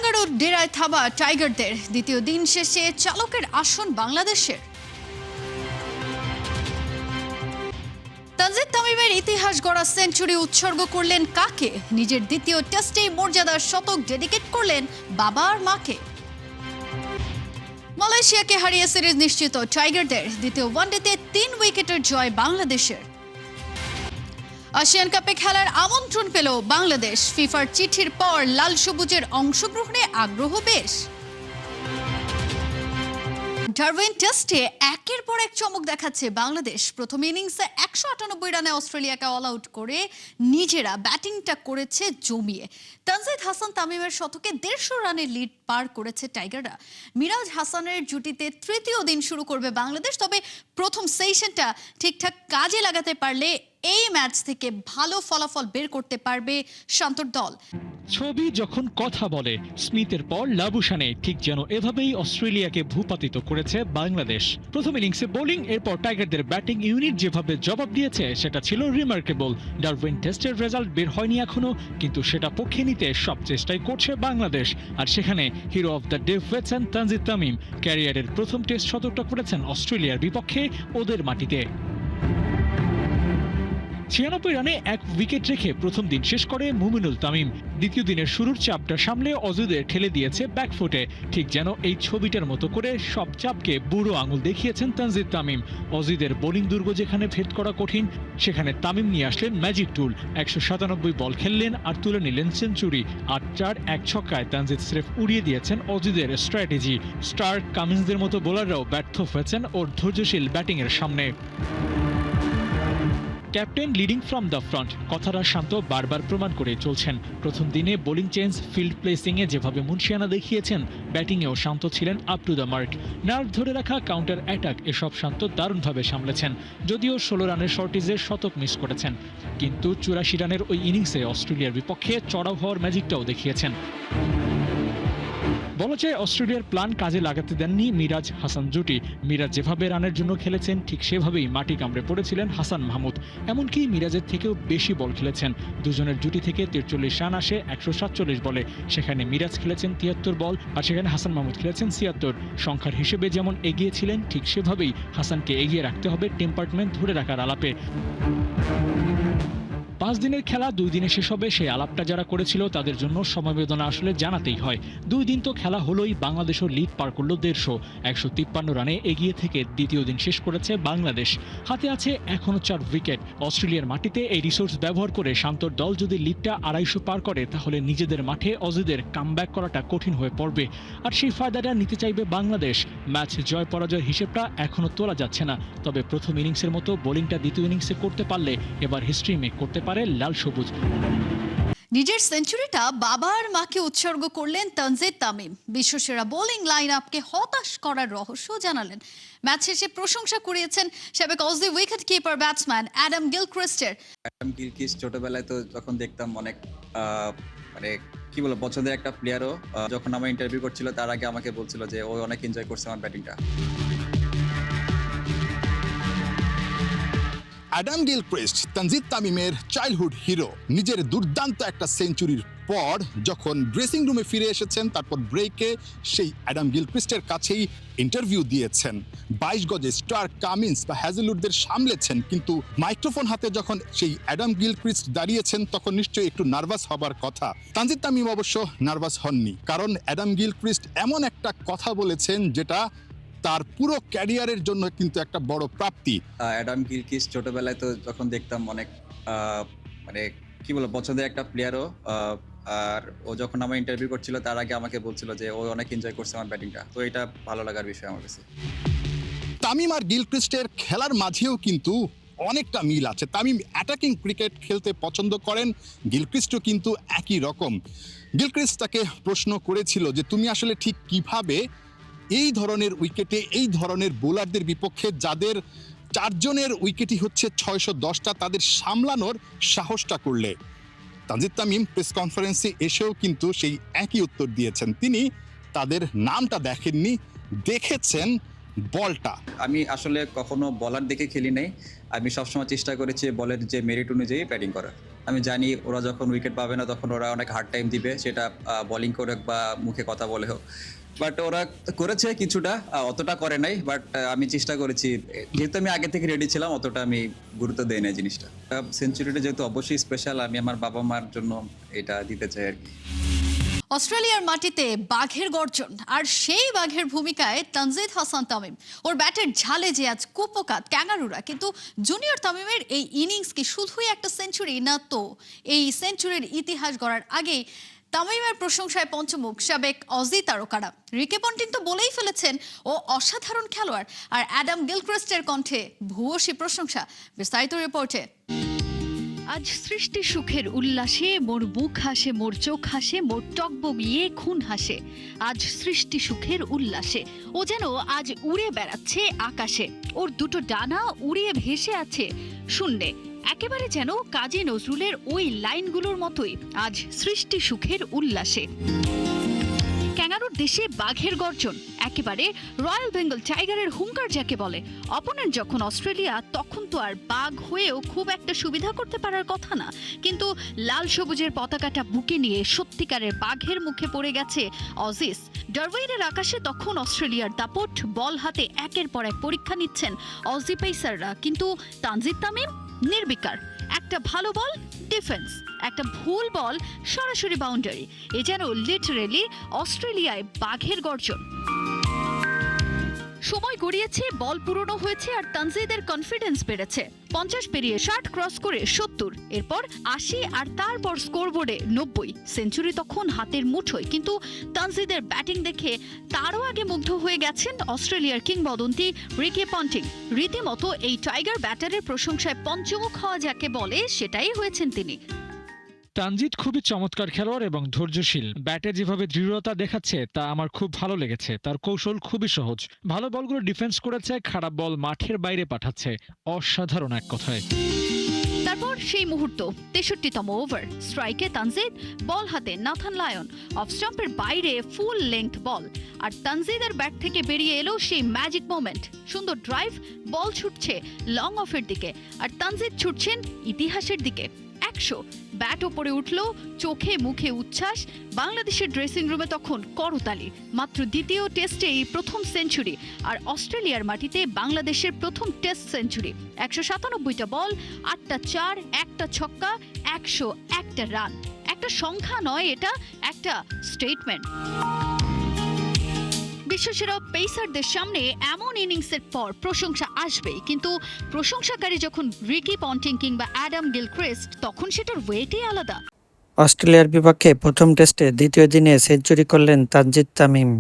ব্যাঙ্গালোর ডেরায় থাবা টাইগারদের দ্বিতীয় দিন শেষে চালকের আসন বাংলাদেশের। তানজিদ তামিমের ইতিহাস গড়া সেঞ্চুরি উৎসর্গ করলেন কাকে? নিজের দ্বিতীয় টেস্টেই মর্যাদার শতক ডেডিকেট করলেন বাবা আর মাকে। মালয়েশিয়াকে হারিয়ে সিরিজ নিশ্চিত টাইগারদের, দ্বিতীয় ওয়ানডেতে 3 উইকেটের জয় বাংলাদেশের। এশিয়ান কাপে খেলার আমন্ত্রণ পেল বাংলাদেশ, ফিফার চিঠির পর লাল সবুজের অংশগ্রহণে আগ্রহ বেশ। ডারউইন টেস্টে একের পর এক চমক দেখাচ্ছে বাংলাদেশ। প্রথম ইনিংসে 198 রানে অস্ট্রেলিয়াকে অল আউট করে নিজেরা ব্যাটিংটা করেছে জমিয়ে। তানজিদ হাসান তামিমের শতকে 150 রানের লিড পার করেছে টাইগাররা। মিরাজ হাসানের জুটিতে তৃতীয় দিন শুরু করবে বাংলাদেশ, তবে প্রথম সেশনটা ঠিকঠাক কাজে লাগাতে পারলে এই ম্যাচ থেকে ভালো ফলাফল বের করতে পারবে শান্তর দল। ছবি যখন কথা বলে, স্মিথের পর লাবুশানে ঠিক যেন এভাবেই অস্ট্রেলিয়াকে ভূপাতিত করেছে বাংলাদেশ। প্রথম ইনিংসে বোলিং, এরপর টাইগারদের ব্যাটিং ইউনিট যেভাবে জবাব দিয়েছে সেটা ছিল রিমার্কেবল। ডারউইন টেস্টের রেজাল্ট বের হয়নি এখনো, কিন্তু সেটা পক্ষে নিতে সব চেষ্টাই করছে বাংলাদেশ। আর সেখানে হিরো অফ দ্য ডে হয়েছেন তানজিদ তামিম। ক্যারিয়ারের প্রথম টেস্ট শতকটা করেছেন অস্ট্রেলিয়ার বিপক্ষে ওদের মাটিতে। 96 রানে 1 উইকেট রেখে প্রথম দিন শেষ করে মুমিনুল তামিম। দ্বিতীয় দিনের শুরুর চাপটা সামলে অজিদের ঠেলে দিয়েছে ব্যাকফুটে। ঠিক যেন এই ছবিটার মতো করে সব চাপকে বুড়ো আঙুল দেখিয়েছেন তানজিদ তামিম। অজিদের বোলিং দুর্গ যেখানে ভেদ করা কঠিন, সেখানে তামিম নিয়ে আসলেন ম্যাজিক টুল। 197 বল খেললেন আর তুলে নিলেন সেঞ্চুরি। 8 চার 1 ছক্কায় তানজিদ স্রেফ উড়িয়ে দিয়েছেন অজিদের স্ট্র্যাটেজি। স্টার্ক, কামিন্সদের মতো বোলাররাও ব্যর্থ হয়েছেন ওর ধৈর্যশীল ব্যাটিংয়ের সামনে। Captain leading from the front কথাটা শান্ত বারবার প্রমাণ করে চলছেন। প্রথম দিনে বোলিং চেঞ্জ, ফিল্ড প্লেসিংয়ে যেভাবে মুনশিয়ানা দেখিয়েছেন, ব্যাটিংয়েও শান্ত ছিলেন up to the mark. Nerve ধরে রাখা, কাউন্টার অ্যাটাক, এসব শান্ত দারুণভাবে সামলেছেন। যদিও 16 রানের শর্টেজে শতক মিস করেছেন, কিন্তু 84 রানের ওই ইনিংসে অস্ট্রেলিয়ার বিপক্ষে চড়াও হওয়ার ম্যাজিকটাও দেখিয়েছেন। বলা যায় অস্ট্রেলিয়ার প্ল্যান কাজে লাগাতে দেননি মিরাজ হাসান জুটি। মিরাজ যেভাবে রানের জন্য খেলেছেন ঠিক সেভাবেই মাটি কামড়ে পড়েছিলেন হাসান মাহমুদ। এমনকি মিরাজের থেকেও বেশি বল খেলেছেন। দুজনের জুটি থেকে 43 রান আসে 147 বলে। সেখানে মিরাজ খেলেছেন 73 বল, আর সেখানে হাসান মাহমুদ খেলেছেন 76। সংখ্যার হিসেবে যেমন এগিয়ে ছিলেন, ঠিক সেভাবেই হাসানকে এগিয়ে রাখতে হবে টেম্পারমেন্ট ধরে রাখার আলাপে। 5 দিনের খেলা 2 দিনে শেষ হবে, সেই আলাপটা যারা করেছিল তাদের জন্য সমবেদনা আসলে জানাতেই হয়। 2 দিন তো খেলা হলোই, বাংলাদেশও লিড পার করলো 150। 153 রানে এগিয়ে থেকে দ্বিতীয় দিন শেষ করেছে বাংলাদেশ। হাতে আছে এখনো 4 উইকেট। অস্ট্রেলিয়ার মাটিতে এই রিসোর্স ব্যবহার করে শান্তর দল যদি লিডটা 250 পার করে, তাহলে নিজেদের মাঠে অজিদের কামব্যাক করাটা কঠিন হয়ে পড়বে। আর সেই ফায়দাটা নিতে চাইবে বাংলাদেশ। ম্যাচ জয় পরাজয়ের হিসেবটা এখনো তোলা যাচ্ছে না, তবে প্রথম ইনিংসের মতো বোলিংটা দ্বিতীয় ইনিংসে করতে পারলে এবার হিস্ট্রি মেক করতে পারে লাল সবুজ। নিজের সেঞ্চুরিটা বাবা আর মাকে উৎসর্গ করলেন তানজিদ তামিম। বিশ্বসেরা বোলিং লাইন আপকে হতাশ করার রহস্য জানালেন। ম্যাচ শেষে প্রশংসা কুড়িয়েছেন সাবেক Aussie wicket keeper batsman Adam গিলক্রিস্টের। অ্যাডাম গিলক্রিস্ট ছোটবেলায় তো যখন দেখতাম অনেক মানে কি বলবো পছন্দের একটা প্লেয়ারও। যখন আমার ইন্টারভিউ করছিল তার আগে আমাকে বলছিল যে ও অনেক এনজয় করছে আমার ব্যাটিংটা। অ্যাডাম গিলক্রিস্ট তানজিদ তামিমের চাইল্ডহুড হিরো। নিজের দুর্দান্ত একটা সেঞ্চুরির পর যখন ড্রেসিং রুমে ফিরে এসেছেন, তারপর ব্রেকে সেই অ্যাডাম গিলক্রিস্টের কাছেই ইন্টারভিউ দিয়েছেন। 22 গজে স্টার্ক, কামিন্স বা হ্যাজেলউডদের সামলেছেন, কিন্তু মাইক্রোফোন হাতে যখন সেই অ্যাডাম গিলক্রিস্ট দাঁড়িয়েছেন তখন নিশ্চয়ই একটু নার্ভাস হবার কথা। তানজিদ তামিম অবশ্য নার্ভাস হননি, কারণ অ্যাডাম গিলক্রিস্ট এমন একটা কথা বলেছেন যেটা তার পুরো ক্যারিয়ারের জন্য কিন্তু একটা বড় প্রাপ্তি। অ্যাডাম গিলক্রিস্ট ছোটবেলায় তো যখন দেখতাম অনেক মানে কি বলবো পছন্দের একটা প্লেয়ারও। আর ও যখন আমার ইন্টারভিউ করছিল তার আগে আমাকে বলছিল যে ও অনেক এনজয় করছে আমার ব্যাটিংটা, তো এটা ভালো লাগার বিষয় আমার কাছে। তামিম আর গিলক্রিস্টের খেলার মাঝেও কিন্তু অনেকটা মিল আছে। তামিম অ্যাটাকিং ক্রিকেট খেলতে পছন্দ করেন, গিলক্রিস্টও কিন্তু একই রকম। গিলক্রিস্ট তাকে প্রশ্ন করেছিল যে তুমি আসলে ঠিক কিভাবে এই ধরনের উইকেটে এই ধরনের বোলারদের বিপক্ষে, যাদের 4 জনের উইকেটই হচ্ছে 610টা, তাদের সামলানোর সাহসটা করলে। তানজিদ তামিম প্রেস কনফারেন্সে এসেও কিন্তু সেই একই উত্তর দিয়েছেন। তিনি তাদের নামটা দেখেননি, দেখেছেন বলটা। আমি আসলে কখনো বলার দেখে খেলি নাই, আমি সবসময় চেষ্টা করেছি বলের যে মেরিট অনুযায়ী ব্যাটিং করার। আমি জানি ওরা যখন উইকেট পাবে না তখন ওরা অনেক হার্ড টাইম দিবে, সেটা বোলিং করে হোক বা মুখে কথা বলে হোক। বাট ওরা করেছে কিছুটা, অতটা করে নাই, বাট আমি চেষ্টা করেছি। যেহেতু আমি আগে থেকে রেডি ছিলাম, অতটা আমি গুরুত্ব দেই না জিনিসটা। সেঞ্চুরিটা যেহেতু অবশ্যই স্পেশাল, আমি আমার বাবা মার জন্য এটা দিতে চাই আর কি। অস্ট্রেলিয়ার মাটিতে বাঘের গর্জন, আর সেই বাঘের ভূমিকায় তানজিদ হাসান তামিম। ওর ব্যাটের ঝালে যে আজ কুপোকাত ক্যাঙ্গারুরা, কিন্তু জুনিয়র তামিমের এই ইনিংস কি শুধুই একটা সেঞ্চুরি, না তো এই সেঞ্চুরির ইতিহাস গড়ার আগেই তামিমের প্রশংসায় পঞ্চমুখ সাবেক অজি তারকারা। রিকি পন্টিং তো বলেই ফেলেছেন ও অসাধারণ খেলোয়াড়, আর অ্যাডাম গিলক্রিস্টের কণ্ঠে ভূয়সী প্রশংসা। বিস্তারিত রিপোর্টে। আজ সৃষ্টি সুখের উল্লাসে মোর বুক হাসে, মোর চোখ হাসে, মোর টক বগিয়ে খুন হাসে। আজ সৃষ্টি সুখের উল্লাসে ও যেন আজ উড়ে বেড়াচ্ছে আকাশে, ওর দুটো ডানা উড়িয়ে ভেসে আছে শূন্যে, একেবারে যেন কাজী নজরুলের ওই লাইনগুলোর মতোই আজ সৃষ্টি সুখের উল্লাসে। ক্যাঙ্গারুর দেশে বাঘের গর্জন, একেবারে রয়্যাল বেঙ্গল টাইগারের হুঙ্কার যাকে বলে। অপোনেন্ট যখন অস্ট্রেলিয়া, তখন তো আর বাঘ হয়েও খুব একটা সুবিধা করতে পারার কথা না, কিন্তু লাল সবুজের পতাকাটা বুকে নিয়ে সত্যিকারের বাঘের মুখে পড়ে গেছে অজিস। ডারউইনের আকাশে তখন অস্ট্রেলিয়ার দাপট, বল হাতে একের পর এক পরীক্ষা নিচ্ছেন অজি পেসাররা, কিন্তু তানজিদ তামিম নির্বিকার। একটা ভালো বল ডিফেন্স, একটা ভুল বল সরাসরি বাউন্ডারি। এ যেন লিটারেলি অস্ট্রেলিয়ায় বাঘের গর্জন। সময় গড়িয়েছে, বল পুরনো হয়েছে, আর তানজিদের কনফিডেন্স বেড়েছে। 50 পেরিয়ে 60 ক্রস করে 70, এরপর 80, আর তারপর স্কোরবোর্ডে 90। সেঞ্চুরি তখন হাতের মুঠোয়, কিন্তু তানজিদের ব্যাটিং দেখে তারও আগে মুগ্ধ হয়ে গেছেন অস্ট্রেলিয়ার কিংবদন্তি রিকি পন্টিং। রীতিমতো এই টাইগার ব্যাটারের প্রশংসায় পঞ্চমুখ হওয়া যাকে বলে, সেটাই হয়েছেন তিনি। তানজিদ খুবই চমৎকার খেলোয়াড় এবং ধৈর্যশীল। ব্যাটে যেভাবে দৃঢ়তা দেখাচ্ছে তা আমার খুব ভালো লেগেছে। তার কৌশল খুবই সহজ, ভালো বলগুলো ডিফেন্স করেছে, খারাপ বল মাঠের বাইরে পাঠাচ্ছে। অসাধারণ এক কথায়। তারপর সেই মুহূর্ত, 63তম ওভার, স্ট্রাইকে তানজিদ, বল হাতে নাথান লায়ন, অফ স্টাম্পের বাইরে ফুল লেংথ বল, আর তানজিদের ব্যাট থেকে বেরিয়ে এলো সেই ম্যাজিক মোমেন্ট। সুন্দর ড্রাইভ, বল ছুটছে লং অফের দিকে, আর তানজিদ ছুটছেন ইতিহাসের দিকে। 100, ব্যাট ওপরে উঠল, চোখে মুখে উচ্ছ্বাস। বাংলাদেশের ড্রেসিং রুমে তখন করতালি। মাত্র দ্বিতীয় টেস্টে এই প্রথম সেঞ্চুরি, আর অস্ট্রেলিয়ার মাটিতে বাংলাদেশের প্রথম টেস্ট সেঞ্চুরি। 197টা বল, 8টা 4, 1টা ছক্কা, 101টা রান। একটা সংখ্যা নয়, এটা একটা স্টেটমেন্ট। বিশ্বসেরা পেসারদের সামনে এমন ইনিংসের পর প্রশংসা আসবেই, কিন্তু প্রশংসাকারী যখন রিকি পন্টিং কিংবা অ্যাডাম গিলক্রিস্ট, তখন সেটার ওয়েটই আলাদা। অস্ট্রেলিয়ার বিপক্ষে প্রথম টেস্টে দ্বিতীয় দিনে সেঞ্চুরি করলেন তানজিদ তামিম।